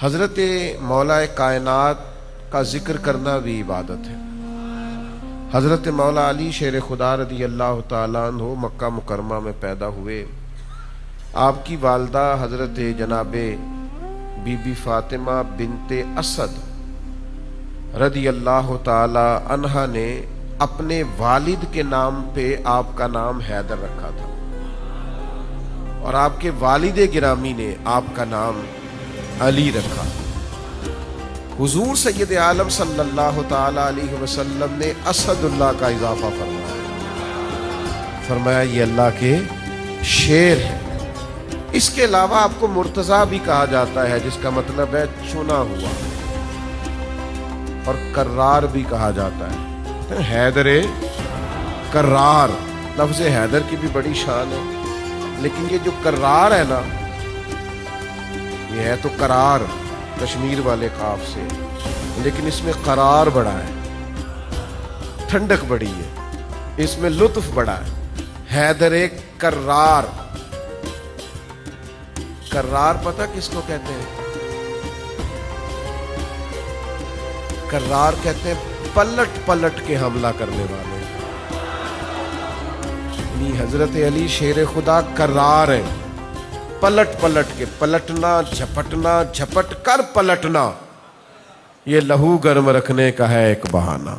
حضرت مولا کائنات کا ذکر کرنا بھی عبادت ہے۔ حضرت مولا علی شیر خدا رضی اللہ تعالیٰ عنہ مکہ مکرمہ میں پیدا ہوئے۔ آپ کی والدہ حضرت جناب بی بی فاطمہ بنت اسد رضی اللہ تعالی عنہا نے اپنے والد کے نام پہ آپ کا نام حیدر رکھا تھا، اور آپ کے والد گرامی نے آپ کا نام علی رکھا۔ حضور سید عالم صلی اللہ تعالی علیہ وسلم نے اسد اللہ کا اضافہ فرمایا یہ اللہ کے شیر ہے۔ اس کے علاوہ آپ کو مرتضیٰ بھی کہا جاتا ہے، جس کا مطلب ہے چنا ہوا، اور کرار بھی کہا جاتا ہے، حیدر کرار۔ لفظ حیدر کی بھی بڑی شان ہے، لیکن یہ جو کرار ہے نا، یہ ہے تو قرار کشمیر والے قاف سے، لیکن اس میں قرار بڑا ہے، ٹھنڈک بڑی ہے، اس میں لطف بڑا ہے۔ حیدر کرار۔ کرار پتہ کس کو کہتے ہیں؟ کرار کہتے ہیں پلٹ پلٹ کے حملہ کرنے والے۔ یعنی حضرت علی شیر خدا کرار ہے، پلٹ پلٹ کے، پلٹنا، جھپٹنا، جھپٹ کر پلٹنا، یہ لہو گرم رکھنے کا ہے ایک بہانہ۔